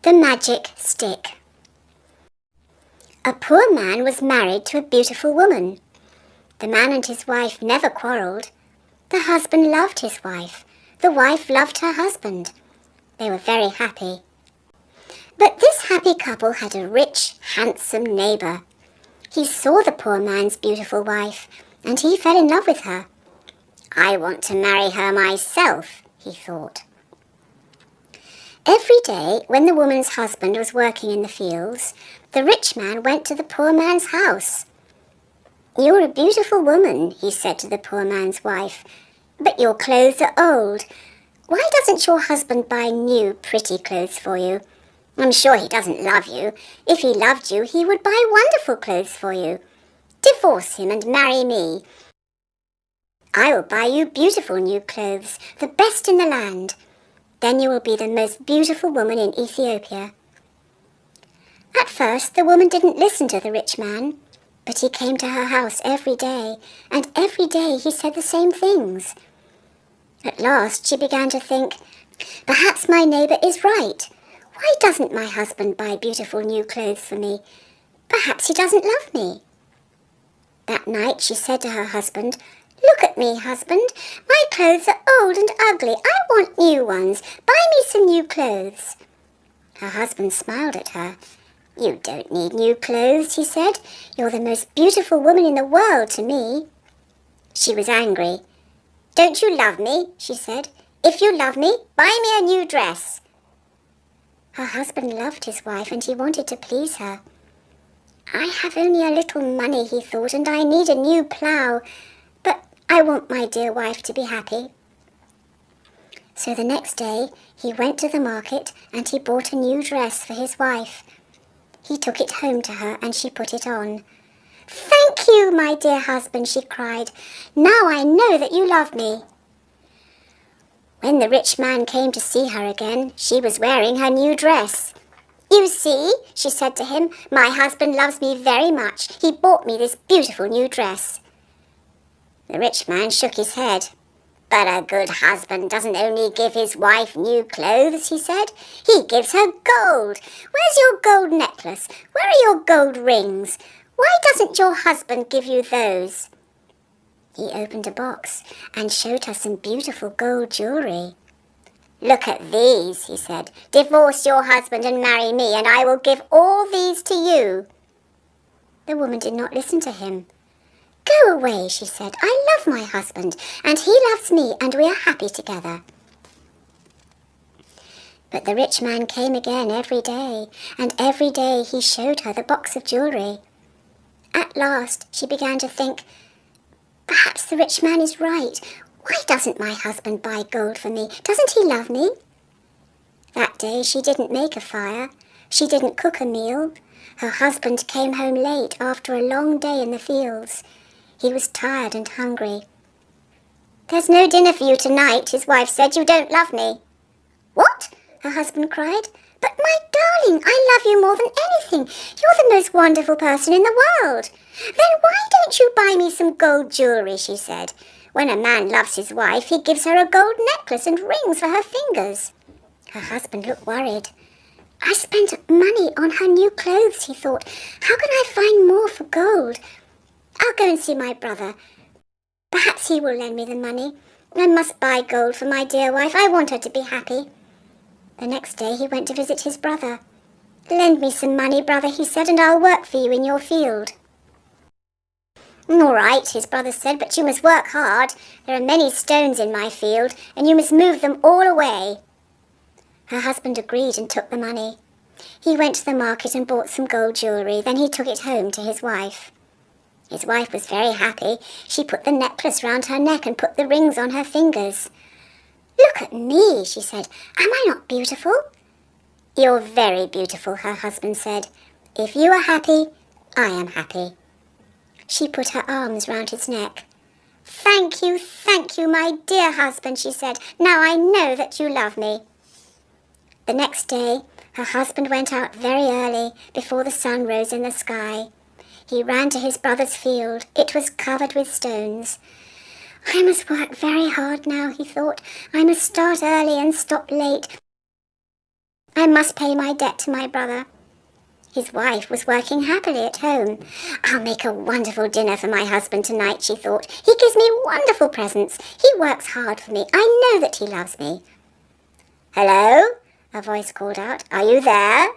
The Magic Stick. A poor man was married to a beautiful woman. The man and his wife never quarrelled. The husband loved his wife. The wife loved her husband. They were very happy. But this happy couple had a rich, handsome neighbour. He saw the poor man's beautiful wife, and he fell in love with her. "I want to marry her myself," he thought. Every day, when the woman's husband was working in the fields, the rich man went to the poor man's house. "You're a beautiful woman," he said to the poor man's wife, "but your clothes are old. Why doesn't your husband buy new, pretty clothes for you? I'm sure he doesn't love you. If he loved you, he would buy wonderful clothes for you. Divorce him and marry me. I will buy you beautiful new clothes, the best in the land. Then you will be the most beautiful woman in Ethiopia." At first, the woman didn't listen to the rich man, but he came to her house every day, and every day he said the same things. At last, she began to think, "Perhaps my neighbour is right. Why doesn't my husband buy beautiful new clothes for me? Perhaps he doesn't love me." That night, she said to her husband, "Look at me, husband. My clothes are old and ugly. I want new ones. Buy me some new clothes." Her husband smiled at her. "You don't need new clothes," he said. "You're the most beautiful woman in the world to me." She was angry. "Don't you love me?" she said. "If you love me, buy me a new dress." Her husband loved his wife and he wanted to please her. "I have only a little money," he thought, "and I need a new plough. But I want my dear wife to be happy." So the next day he went to the market and he bought a new dress for his wife. He took it home to her and she put it on. "Thank you, my dear husband," she cried. "Now I know that you love me." When the rich man came to see her again, she was wearing her new dress. "You see," she said to him, "my husband loves me very much. He bought me this beautiful new dress." The rich man shook his head. "But a good husband doesn't only give his wife new clothes," he said. "He gives her gold. Where's your gold necklace? Where are your gold rings? Why doesn't your husband give you those?" He opened a box and showed her some beautiful gold jewellery. "Look at these," he said. "Divorce your husband and marry me, and I will give all these to you." The woman did not listen to him. "Go away," she said. "I love my husband, and he loves me, and we are happy together." But the rich man came again every day, and every day he showed her the box of jewellery. At last she began to think, "Perhaps the rich man is right. Why doesn't my husband buy gold for me? Doesn't he love me?" That day she didn't make a fire. She didn't cook a meal. Her husband came home late after a long day in the fields. He was tired and hungry. "There's no dinner for you tonight," his wife said. "You don't love me." "What?" her husband cried. "But my darling, I love you more than anything. You're the most wonderful person in the world." "Then why don't you buy me some gold jewellery?" she said. "When a man loves his wife, he gives her a gold necklace and rings for her fingers." Her husband looked worried. "I spent money on her new clothes," he thought. "How can I find more for gold? I'll go and see my brother. Perhaps he will lend me the money. I must buy gold for my dear wife. I want her to be happy." The next day he went to visit his brother. "Lend me some money, brother," he said, "and I'll work for you in your field." "All right," his brother said, "but you must work hard. There are many stones in my field, and you must move them all away." Her husband agreed and took the money. He went to the market and bought some gold jewellery. Then he took it home to his wife. His wife was very happy. She put the necklace round her neck and put the rings on her fingers. "Look at me," she said. "Am I not beautiful?" "You're very beautiful," her husband said. "If you are happy, I am happy." She put her arms round his neck. thank you, my dear husband," she said. "Now I know that you love me." The next day, her husband went out very early, before the sun rose in the sky. He ran to his brother's field. It was covered with stones. "I must work very hard now," he thought. "I must start early and stop late. I must pay my debt to my brother. His wife was working happily at home. I'll make a wonderful dinner for my husband tonight, she thought. He gives me wonderful presents. He works hard for me. I know that he loves me. Hello? A voice called out. Are you there?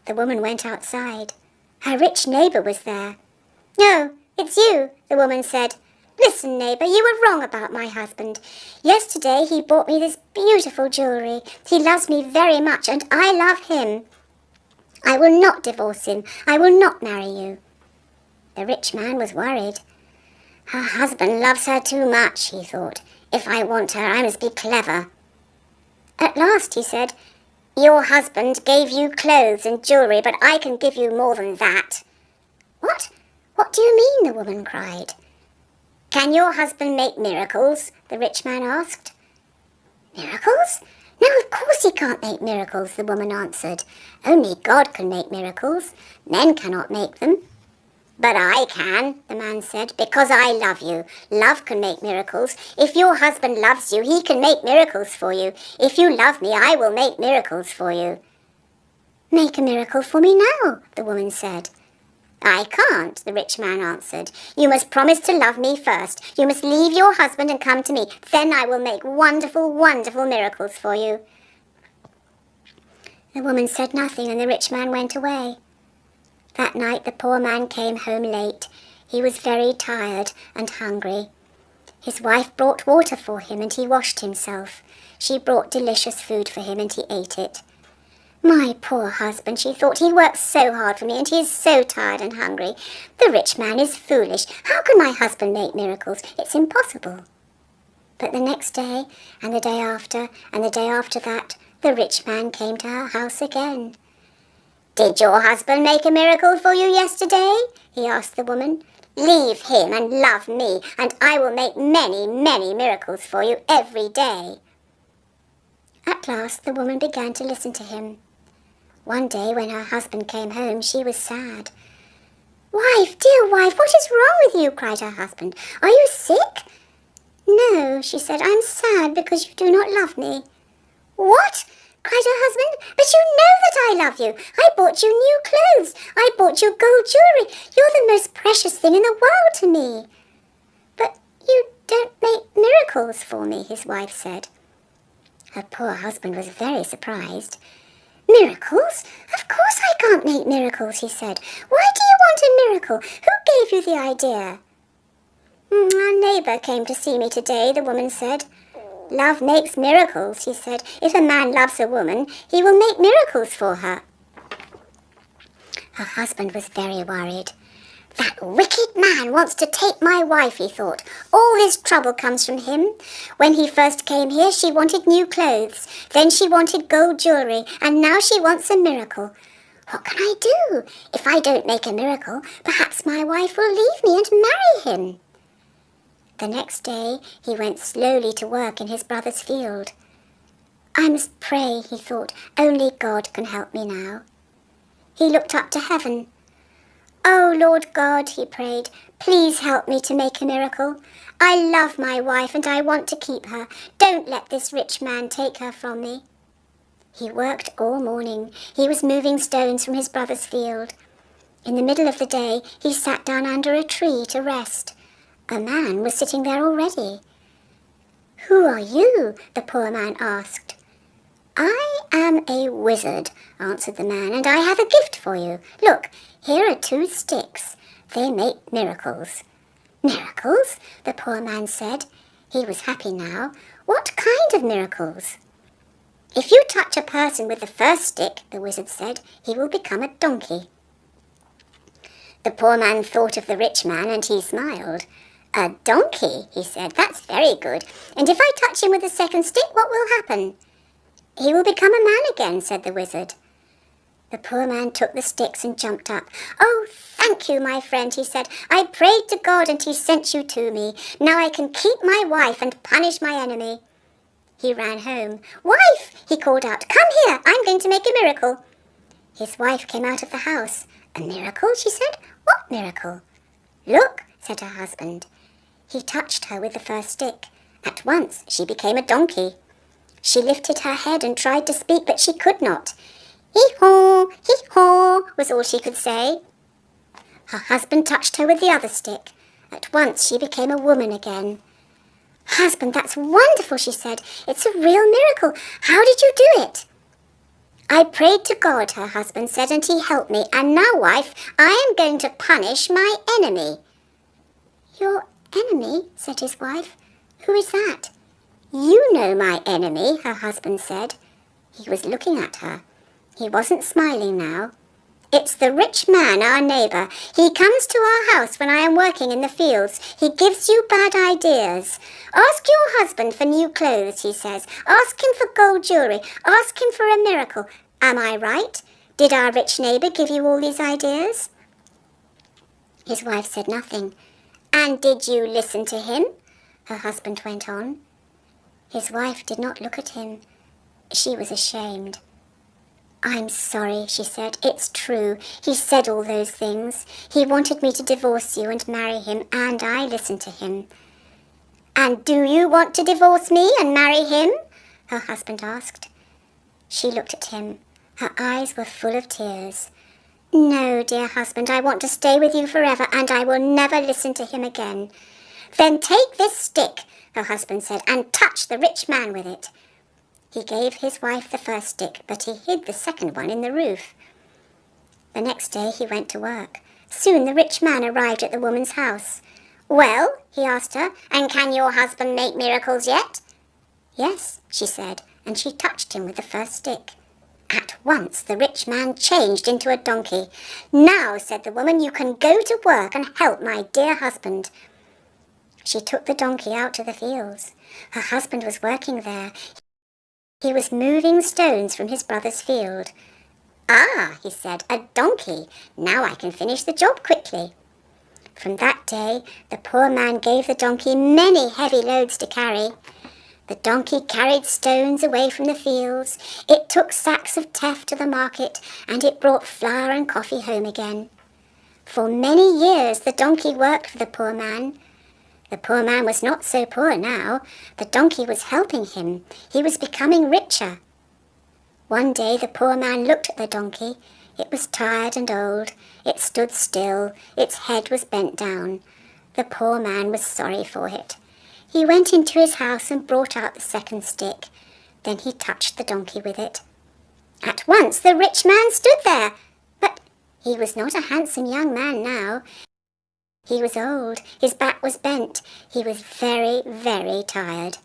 The woman went outside. Her rich neighbour was there. No, it's you, the woman said. Listen, neighbour, you were wrong about my husband. Yesterday he bought me this beautiful jewellery. He loves me very much, and I love him. I will not divorce him. I will not marry you. The rich man was worried. Her husband loves her too much, he thought. If I want her, I must be clever. At last he said, Your husband gave you clothes and jewellery, but I can give you more than that. What? What do you mean? The woman cried. Can your husband make miracles? The rich man asked. Miracles? No, of course he can't make miracles, the woman answered. Only God can make miracles. Men cannot make them. But I can, the man said, because I love you. Love can make miracles. If your husband loves you, he can make miracles for you. If you love me, I will make miracles for you. Make a miracle for me now, the woman said. I can't, the rich man answered. You must promise to love me first. You must leave your husband and come to me. Then I will make wonderful, wonderful miracles for you. The woman said nothing, and the rich man went away. That night the poor man came home late. He was very tired and hungry. His wife brought water for him, and he washed himself. She brought delicious food for him, and he ate it. My poor husband, she thought, he works so hard for me, and he is so tired and hungry. The rich man is foolish. How can my husband make miracles? It's impossible. But the next day, and the day after, and the day after that, the rich man came to her house again. Did your husband make a miracle for you yesterday? He asked the woman. Leave him and love me, and I will make many, many miracles for you every day. At last the woman began to listen to him. One day when her husband came home, she was sad. Wife, dear wife, what is wrong with you? Cried her husband. Are you sick? No, she said, I'm sad because you do not love me. What? Cried her husband. But you know that I love you. I bought you new clothes. I bought you gold jewellery. You're the most precious thing in the world to me. But you don't make miracles for me, his wife said. Her poor husband was very surprised. Miracles? Of course I can't make miracles, he said. Why do you want a miracle? Who gave you the idea? Our neighbour came to see me today, the woman said. Love makes miracles, he said. If a man loves a woman, he will make miracles for her. Her husband was very worried. That wicked man wants to take my wife, he thought. All this trouble comes from him. When he first came here, she wanted new clothes. Then she wanted gold jewellery, and now she wants a miracle. What can I do? If I don't make a miracle, perhaps my wife will leave me and marry him. The next day, he went slowly to work in his brother's field. I must pray, he thought. Only God can help me now. He looked up to heaven. Oh, Lord God, he prayed, please help me to make a miracle. I love my wife and I want to keep her. Don't let this rich man take her from me. He worked all morning. He was moving stones from his brother's field. In the middle of the day, he sat down under a tree to rest. A man was sitting there already. Who are you? The poor man asked. I am a wizard, answered the man, and I have a gift for you. Look, here are 2 sticks. They make miracles. Miracles? The poor man said. He was happy now. What kind of miracles? If you touch a person with the first stick, the wizard said, he will become a donkey. The poor man thought of the rich man and he smiled. A donkey, he said. That's very good. And if I touch him with the second stick, what will happen? He will become a man again, said the wizard. The poor man took the sticks and jumped up. Oh, thank you, my friend, he said. I prayed to God and he sent you to me. Now I can keep my wife and punish my enemy. He ran home. Wife, he called out, come here, I'm going to make a miracle. His wife came out of the house. A miracle, she said. What miracle? Look, said her husband. He touched her with the first stick. At once she became a donkey. She lifted her head and tried to speak, but she could not. Hee-haw, was all she could say. Her husband touched her with the other stick. At once she became a woman again. "Husband, that's wonderful," she said. "It's a real miracle. How did you do it?" "I prayed to God," her husband said, "and he helped me. And now, wife, I am going to punish my enemy." "Your enemy?" said his wife. "Who is that?" "You know my enemy," her husband said. He was looking at her. He wasn't smiling now. "It's the rich man, our neighbour. He comes to our house when I am working in the fields. He gives you bad ideas. 'Ask your husband for new clothes,' he says. 'Ask him for gold jewellery. Ask him for a miracle.' Am I right? Did our rich neighbour give you all these ideas?" His wife said nothing. "And did you listen to him?" her husband went on. His wife did not look at him. She was ashamed. "I'm sorry," she said. "It's true. He said all those things. He wanted me to divorce you and marry him, and I listened to him." "And do you want to divorce me and marry him?" her husband asked. She looked at him. Her eyes were full of tears. "No, dear husband, I want to stay with you forever, and I will never listen to him again." "Then take this stick," her husband said, "and touch the rich man with it." He gave his wife the first stick, but he hid the second one in the roof. The next day he went to work. Soon the rich man arrived at the woman's house. "Well," he asked her, "and can your husband make miracles yet?" "Yes," she said, and she touched him with the first stick. At once the rich man changed into a donkey. "Now," said the woman, "you can go to work and help my dear husband." She took the donkey out to the fields. Her husband was working there. He was moving stones from his brother's field. "Ah," he said, "a donkey. Now I can finish the job quickly." From that day, the poor man gave the donkey many heavy loads to carry. The donkey carried stones away from the fields. It took sacks of teff to the market, and it brought flour and coffee home again. For many years the donkey worked for the poor man. The poor man was not so poor now. The donkey was helping him. He was becoming richer. One day the poor man looked at the donkey. It was tired and old. It stood still. Its head was bent down. The poor man was sorry for it. He went into his house and brought out the second stick. Then he touched the donkey with it. At once the rich man stood there. But he was not a handsome young man now. He was old. His back was bent. He was very, very tired.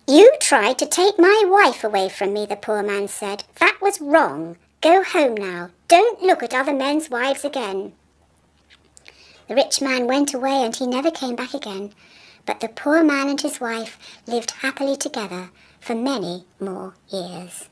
"You tried to take my wife away from me," the poor man said. "That was wrong. Go home now. Don't look at other men's wives again." The rich man went away and he never came back again. But the poor man and his wife lived happily together for many more years.